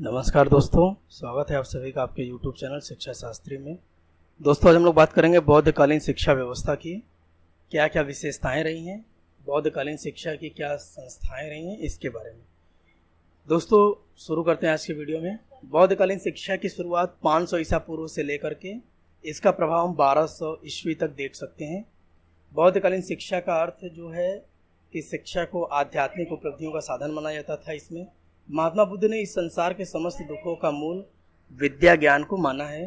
नमस्कार दोस्तों, स्वागत है आप सभी का आपके YouTube चैनल शिक्षा शास्त्री में। दोस्तों, आज हम लोग बात करेंगे बौद्धकालीन शिक्षा व्यवस्था की क्या क्या विशेषताएं रही हैं, बौद्धकालीन शिक्षा की क्या संस्थाएं रही हैं, इसके बारे में। दोस्तों, शुरू करते हैं आज के वीडियो में। बौद्धकालीन शिक्षा की शुरुआत 500 ईसा पूर्व से लेकर के इसका प्रभाव हम 1200 ईस्वी तक देख सकते हैं। बौद्धकालीन शिक्षा का अर्थ जो है कि शिक्षा को आध्यात्मिक उपलब्धियों का साधन माना जाता था। इसमें महात्मा बुद्ध ने इस संसार के समस्त दुखों का मूल विद्या ज्ञान को माना है।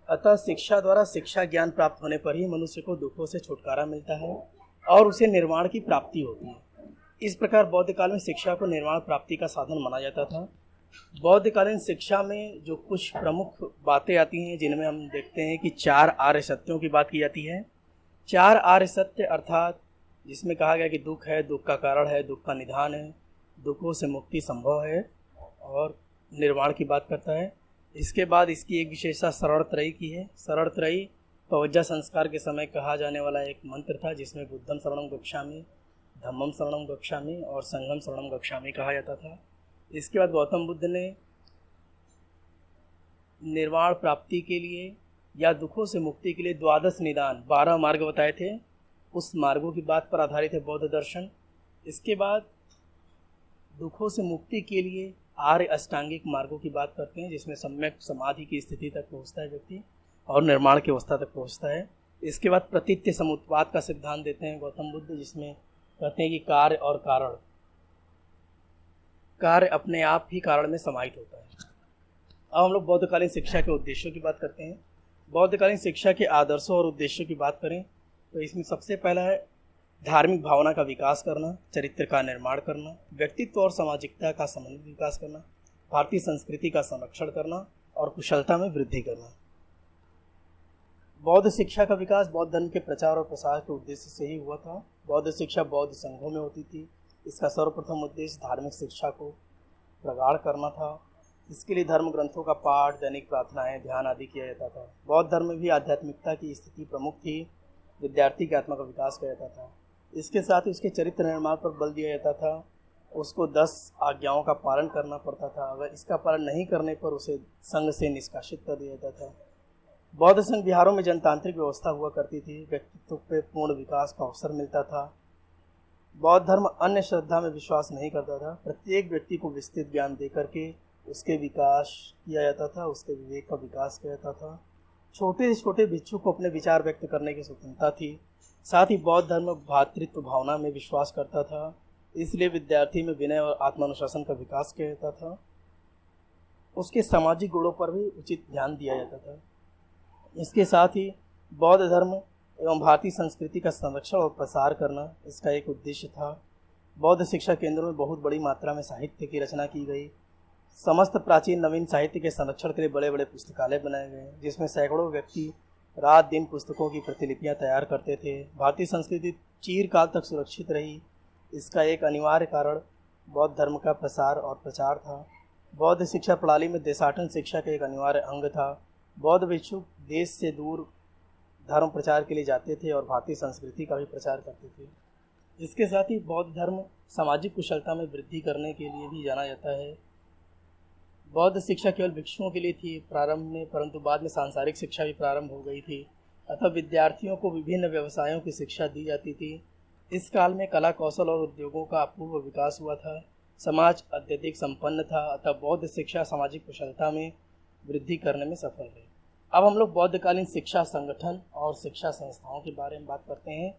अतः शिक्षा द्वारा शिक्षा ज्ञान प्राप्त होने पर ही मनुष्य को दुखों से छुटकारा मिलता है और उसे निर्वाण की प्राप्ति होती है। इस प्रकार बौद्ध काल में शिक्षा को निर्वाण प्राप्ति का साधन माना जाता था। बौद्धकालीन शिक्षा में जो कुछ प्रमुख बातें आती हैं, जिनमें हम देखते हैं कि 4 आर्य सत्यों की बात की जाती है। 4 आर्य सत्य अर्थात जिसमें कहा गया कि दुख है, दुख का कारण है, दुख का निदान है, दुखों से मुक्ति संभव है और निर्वाण की बात करता है। इसके बाद इसकी एक विशेषता शरण त्रयी की है। शरण त्रयी पवज्जा संस्कार के समय कहा जाने वाला एक मंत्र था, जिसमें बुद्धम शरणं गच्छामि, धम्मम शरणं गच्छामि और संघम शरणं गच्छामि कहा जाता था। इसके बाद गौतम बुद्ध ने निर्वाण प्राप्ति के लिए या दुखों से मुक्ति के लिए 12 निदान 12 मार्ग बताए थे। उस मार्गों की बात पर आधारित है बौद्ध दर्शन। इसके बाद दुखों से मुक्ति के लिए आर्य अष्टांगिक मार्गों की बात करते हैं, जिसमें सम्यक समाधि की स्थिति तक पहुंचता है व्यक्ति और निर्माण की अवस्था तक पहुंचता है। इसके बाद प्रतीत्य समुत्पाद का सिद्धांत देते हैं गौतम बुद्ध, जिसमें कहते हैं कि कार्य और कारण, कार्य अपने आप ही कारण में समाहित होता है। अब हम लोग बौद्धकालीन शिक्षा के उद्देश्यों की बात करते हैं। बौद्धकालीन शिक्षा के आदर्शों और उद्देश्यों की बात करें तो इसमें सबसे पहला है धार्मिक भावना का विकास करना, चरित्र का निर्माण करना, व्यक्तित्व और सामाजिकता का समन्वित विकास करना, भारतीय संस्कृति का संरक्षण करना और कुशलता में वृद्धि करना। बौद्ध शिक्षा का विकास बौद्ध धर्म के प्रचार और प्रसार के उद्देश्य से ही हुआ था। बौद्ध शिक्षा बौद्ध संघों में होती थी। इसका सर्वप्रथम उद्देश्य धार्मिक शिक्षा को प्रगाढ़ करना था। इसके लिए धर्म ग्रंथों का पाठ, दैनिक प्रार्थनाएं, ध्यान आदि किया जाता था। बौद्ध धर्म में भी आध्यात्मिकता की स्थिति प्रमुख थी। विद्यार्थी के आत्मा का विकास किया जाता था। इसके साथ ही उसके चरित्र निर्माण पर बल दिया जाता था। उसको 10 आज्ञाओं का पालन करना पड़ता था। अगर इसका पालन नहीं करने पर उसे संघ से निष्कासित कर दिया जाता था। बौद्ध संघ विहारों में जनतांत्रिक व्यवस्था हुआ करती थी। व्यक्तित्व पे पूर्ण विकास का अवसर मिलता था। बौद्ध धर्म अन्य श्रद्धा में विश्वास नहीं करता था। प्रत्येक व्यक्ति को विस्तृत ज्ञान दे करके उसके विकास किया जाता था, उसके विवेक का विकास किया जाता था। छोटे से छोटे भिक्षु को अपने विचार व्यक्त करने की स्वतंत्रता थी। साथ ही बौद्ध धर्म भातृत्व भावना में विश्वास करता था। इसलिए विद्यार्थी में विनय और आत्मानुशासन का विकास किया जाता था। उसके सामाजिक गुणों पर भी उचित ध्यान दिया जाता था। इसके साथ ही बौद्ध धर्म एवं भारतीय संस्कृति का संरक्षण और प्रसार करना इसका एक उद्देश्य था। बौद्ध शिक्षा केंद्रों में बहुत बड़ी मात्रा में साहित्य की रचना की गई। समस्त प्राचीन नवीन साहित्य के संरक्षण के लिए बड़े बड़े पुस्तकालय बनाए गए, जिसमें सैकड़ों व्यक्ति रात दिन पुस्तकों की प्रतिलिपियां तैयार करते थे। भारतीय संस्कृति चिरकाल तक सुरक्षित रही। इसका एक अनिवार्य कारण बौद्ध धर्म का प्रसार और प्रचार था। बौद्ध शिक्षा प्रणाली में देशाटन शिक्षा का एक अनिवार्य अंग था। बौद्ध भिक्षुक देश से दूर धर्म प्रचार के लिए जाते थे और भारतीय संस्कृति का भी प्रचार करते थे। इसके साथ ही बौद्ध धर्म सामाजिक कुशलता में वृद्धि करने के लिए भी जाना जाता है। बौद्ध शिक्षा केवल भिक्षुओं के लिए थी प्रारंभ में, परंतु बाद में सांसारिक शिक्षा भी प्रारंभ हो गई थी। अतः विद्यार्थियों को विभिन्न व्यवसायों की शिक्षा दी जाती थी। इस काल में कला कौशल और उद्योगों का अपूर्व विकास हुआ था। समाज अत्यधिक संपन्न था। अतः बौद्ध शिक्षा सामाजिक कुशलता में वृद्धि करने में सफल रही। अब हम लोग बौद्धकालीन शिक्षा संगठन और शिक्षा संस्थाओं के बारे में बात करते हैं।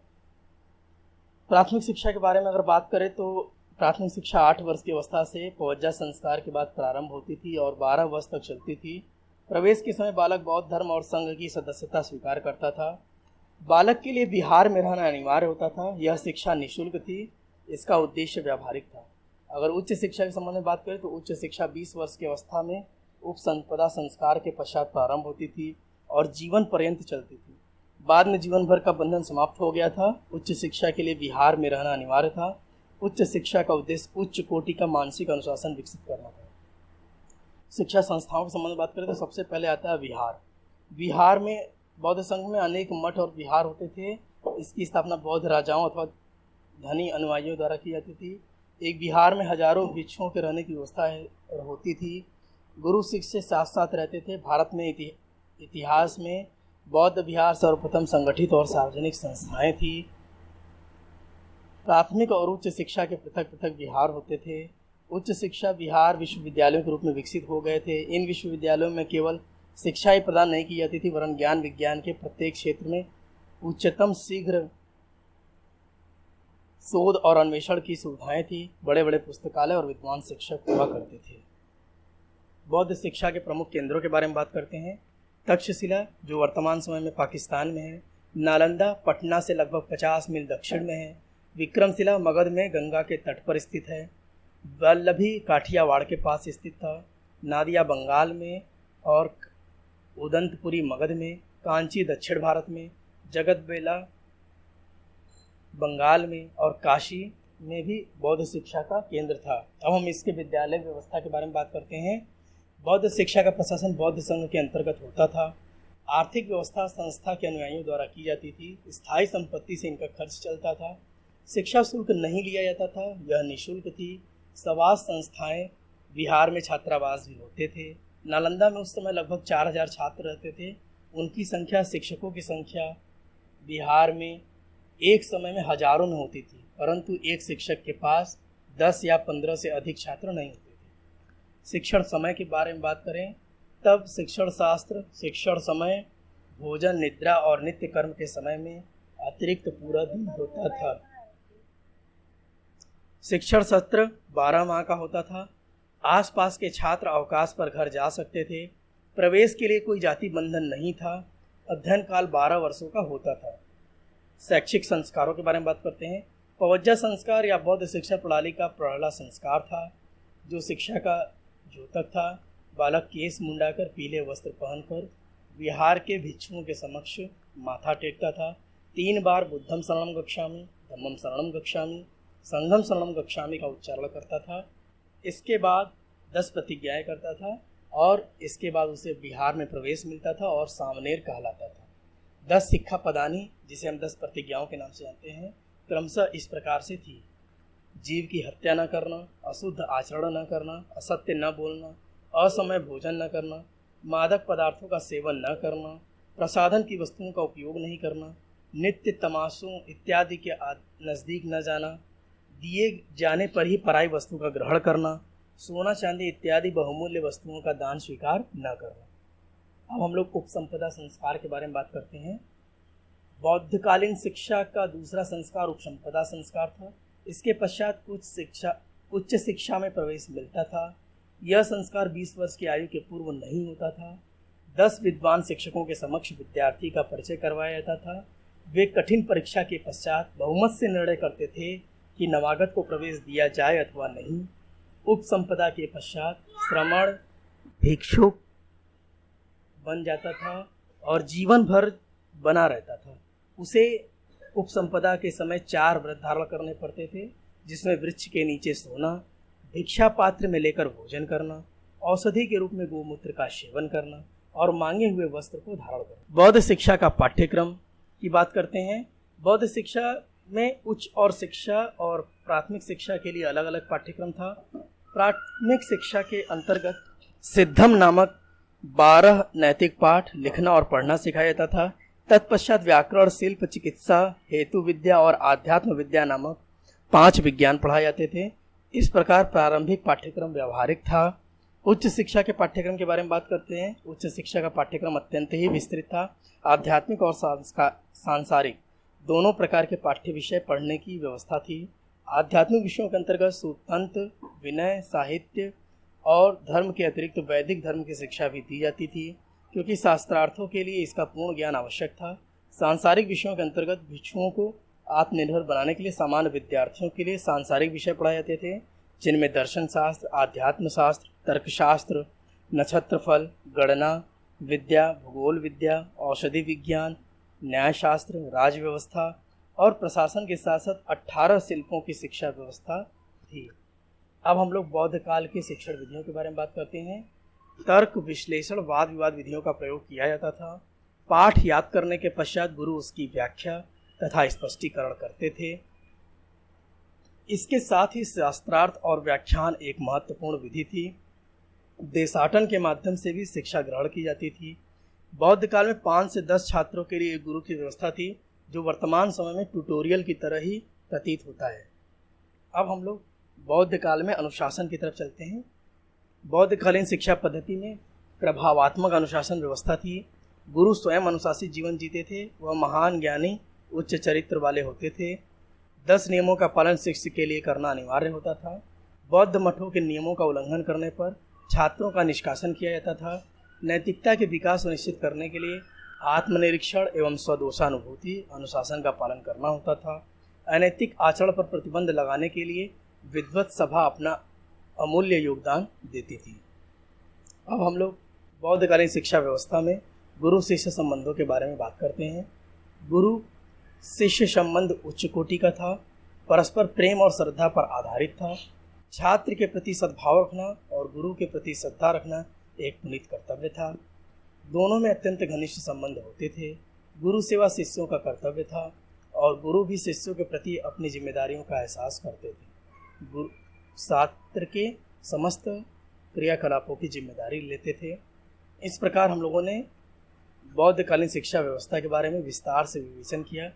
प्राथमिक शिक्षा के बारे में अगर बात करें तो प्राथमिक शिक्षा 8 वर्ष की अवस्था से पवज्जा संस्कार के बाद प्रारंभ होती थी और 12 वर्ष तक चलती थी। प्रवेश के समय बालक बौद्ध धर्म और संघ की सदस्यता स्वीकार करता था। बालक के लिए विहार में रहना अनिवार्य होता था। यह शिक्षा निःशुल्क थी। इसका उद्देश्य व्यावहारिक था। अगर उच्च शिक्षा के संबंध में बात करें तो उच्च शिक्षा 20 वर्ष की अवस्था में उपसंपदा संस्कार के पश्चात प्रारंभ होती थी और जीवन पर्यंत चलती थी। बाद में जीवन भर का बंधन समाप्त हो गया था। उच्च शिक्षा के लिए विहार में रहना अनिवार्य था। उच्च शिक्षा का उद्देश्य उच्च कोटि का मानसिक अनुशासन विकसित करना था। शिक्षा संस्थाओं के संबंध में बात करें तो सबसे पहले आता है विहार। विहार में बौद्ध संघ में अनेक मठ और विहार होते थे। इसकी स्थापना बौद्ध राजाओं अथवा धनी अनुयायियों द्वारा की जाती थी। एक विहार में हजारों भिक्षुओं के रहने की व्यवस्था होती थी। गुरु शिष्य साथ साथ रहते थे। भारत में इतिहास में बौद्ध विहार सर्वप्रथम संगठित और सार्वजनिक संस्थाएं थी। प्राथमिक और उच्च शिक्षा के पृथक पृथक विहार होते थे। उच्च शिक्षा विहार विश्वविद्यालयों के रूप में विकसित हो गए थे। इन विश्वविद्यालयों में केवल शिक्षा ही प्रदान नहीं की जाती थी, वरन ज्ञान विज्ञान के प्रत्येक क्षेत्र में उच्चतम शीघ्र शोध और अन्वेषण की सुविधाएं थी। बड़े बड़े पुस्तकालय और विद्वान शिक्षक हुआ करते थे। बौद्ध शिक्षा के प्रमुख केंद्रों के बारे में बात करते हैं। तक्षशिला, जो वर्तमान समय में पाकिस्तान में है। नालंदा, पटना से लगभग 50 मील दक्षिण में है। विक्रमशिला, मगध में गंगा के तट पर स्थित है। वल्लभी, काठियावाड़ के पास स्थित था। नादिया, बंगाल में और उदंतपुरी, मगध में। कांची, दक्षिण भारत में। जगतबेला, बंगाल में और काशी में भी बौद्ध शिक्षा का केंद्र था। अब हम इसके विद्यालय व्यवस्था के बारे में बात करते हैं। बौद्ध शिक्षा का प्रशासन बौद्ध संघ के अंतर्गत होता था। आर्थिक व्यवस्था संस्था के अनुयायियों द्वारा की जाती थी। स्थायी संपत्ति से इनका खर्च चलता था। शिक्षा शुल्क नहीं लिया जाता था, यह निःशुल्क थी। सवास संस्थाएं, बिहार में छात्रावास भी होते थे। नालंदा में उस समय लगभग 4000 छात्र रहते थे। उनकी संख्या, शिक्षकों की संख्या बिहार में एक समय में हजारों में होती थी, परंतु एक शिक्षक के पास 10 या 15 से अधिक छात्र नहीं होते थे। शिक्षण समय के बारे में बात करें, तब शिक्षण शास्त्र, शिक्षण समय, भोजन, निद्रा और नित्य कर्म के समय में अतिरिक्त पूरा दिन होता था। शिक्षण सत्र 12 माह का होता था। आसपास के छात्र अवकाश पर घर जा सकते थे। प्रवेश के लिए कोई जाति बंधन नहीं था। अध्ययन काल 12 वर्षों का होता था। शैक्षिक संस्कारों के बारे में बात करते हैं। पवज्जा संस्कार या बौद्ध शिक्षा प्रणाली का पहला संस्कार था, जो शिक्षा का द्योतक था। बालक केस मुंडाकर, पीले वस्त्र पहनकर विहार के भिक्षुओं के समक्ष माथा टेकता था। 3 बार बुद्धम शरणम गच्छामि, धम्मम शरणम गच्छामि, संघम शरणम गच्छामि का उच्चारण करता था। इसके बाद 10 प्रतिज्ञाएं करता था और इसके बाद उसे बिहार में प्रवेश मिलता था और सामनेर कहलाता था। 10 शिक्षा पदानी, जिसे हम 10 प्रतिज्ञाओं के नाम से जानते हैं, क्रमशः इस प्रकार से थी। जीव की हत्या न करना, अशुद्ध आचरण न करना, असत्य न बोलना, असमय भोजन न करना, मादक पदार्थों का सेवन न करना, प्रसाधन की वस्तुओं का उपयोग नहीं करना, नित्य तमाशों इत्यादि के नज़दीक न जाना, दिए जाने पर ही पराई वस्तु का ग्रहण करना, सोना चांदी इत्यादि बहुमूल्य वस्तुओं का दान स्वीकार न करना। अब हम लोग उपसंपदा संस्कार के बारे में बात करते हैं। बौद्धकालीन शिक्षा का दूसरा संस्कार उपसंपदा संस्कार था। इसके पश्चात उच्च शिक्षा में प्रवेश मिलता था। यह संस्कार 20 वर्ष की आयु के पूर्व नहीं होता था। 10 विद्वान शिक्षकों के समक्ष विद्यार्थी का परिचय करवाया जाता था। वे कठिन परीक्षा के पश्चात बहुमत से निर्णय करते थे कि नवागत को प्रवेश दिया जाए अथवा नहीं। उपसंपदा के पश्चात श्रमण भिक्षुक बन जाता था और जीवन भर बना रहता था। उसे उपसंपदा के समय 4 व्रत धारण करने पड़ते थे, जिसमें वृक्ष के नीचे सोना, भिक्षा पात्र में लेकर भोजन करना, औषधि के रूप में गोमूत्र का सेवन करना और मांगे हुए वस्त्र को धारण करना। बौद्ध शिक्षा का पाठ्यक्रम की बात करते हैं। बौद्ध शिक्षा में उच्च और शिक्षा और प्राथमिक शिक्षा के लिए अलग अलग पाठ्यक्रम था। प्राथमिक शिक्षा के अंतर्गत सिद्धम नामक 12 नैतिक पाठ लिखना और पढ़ना सिखाया जाता था। तत्पश्चात व्याकरण, शिल्प, चिकित्सा, हेतु विद्या और आध्यात्म विद्या नामक 5 विज्ञान पढ़ाए जाते थे। इस प्रकार प्रारंभिक पाठ्यक्रम व्यवहारिक था। उच्च शिक्षा के पाठ्यक्रम के बारे में बात करते हैं। उच्च शिक्षा का पाठ्यक्रम अत्यंत ही विस्तृत था। आध्यात्मिक और सांसारिक दोनों प्रकार के पाठ्य विषय पढ़ने की व्यवस्था थी। आध्यात्मिक विषयों के अंतर्गत सूत्रतंत्र, विनय, साहित्य और धर्म के अतिरिक्त वैदिक धर्म की शिक्षा भी दी जाती थी, क्योंकि शास्त्रार्थों के लिए इसका पूर्ण ज्ञान आवश्यक था। सांसारिक विषयों के अंतर्गत भिक्षुओं को आत्मनिर्भर बनाने के लिए सामान्य विद्यार्थियों के लिए सांसारिक विषय पढ़ाए जाते थे, जिनमें दर्शन शास्त्र, आध्यात्म शास्त्र, तर्कशास्त्र, नक्षत्रफल, गणना विद्या, भूगोल विद्या, औषधि विज्ञान, न्यायशास्त्र, राजव्यवस्था और प्रशासन के साथ साथ 18 शिल्पों की शिक्षा व्यवस्था थी। अब हम लोग बौद्ध काल की शिक्षण विधियों के बारे में बात करते हैं। तर्क, विश्लेषण, वाद विवाद विधियों का प्रयोग किया जाता था। पाठ याद करने के पश्चात गुरु उसकी व्याख्या तथा स्पष्टीकरण करते थे। इसके साथ ही शास्त्रार्थ और व्याख्यान एक महत्वपूर्ण विधि थी। देशाटन के माध्यम से भी शिक्षा ग्रहण की जाती थी। बौद्ध काल में 5 से 10 छात्रों के लिए एक गुरु की व्यवस्था थी, जो वर्तमान समय में ट्यूटोरियल की तरह ही प्रतीत होता है। अब हम लोग बौद्ध काल में अनुशासन की तरफ चलते हैं। बौद्धकालीन शिक्षा पद्धति में प्रभावात्मक अनुशासन व्यवस्था थी। गुरु स्वयं अनुशासित जीवन जीते थे। वह महान ज्ञानी, उच्च चरित्र वाले होते थे। 10 नियमों का पालन शिष्य के लिए करना अनिवार्य होता था। बौद्ध मठों के नियमों का उल्लंघन करने पर छात्रों का निष्कासन किया जाता था। नैतिकता के विकास सुनिश्चित करने के लिए आत्मनिरीक्षण एवं स्वदोषानुभूति अनुशासन का पालन करना होता था। अनैतिक आचरण पर प्रतिबंध लगाने के लिए विद्वत सभा अपना अमूल्य योगदान देती थी। अब हम लोग बौद्धकालीन शिक्षा व्यवस्था में गुरु शिष्य संबंधों के बारे में बात करते हैं। गुरु शिष्य संबंध उच्च कोटि का था, परस्पर प्रेम और श्रद्धा पर आधारित था। छात्र के प्रति सद्भाव रखना और गुरु के प्रति श्रद्धा रखना एक पुनीत कर्तव्य था। दोनों में अत्यंत घनिष्ठ संबंध होते थे। गुरु सेवा शिष्यों का कर्तव्य था और गुरु भी शिष्यों के प्रति अपनी जिम्मेदारियों का एहसास करते थे। गुरु छात्र के समस्त क्रियाकलापों की जिम्मेदारी लेते थे। इस प्रकार हम लोगों ने बौद्धकालीन शिक्षा व्यवस्था के बारे में विस्तार से विवेचन किया।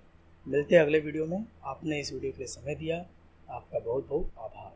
मिलते हैं अगले वीडियो में। आपने इस वीडियो के लिए समय दिया, आपका बहुत बहुत आभार।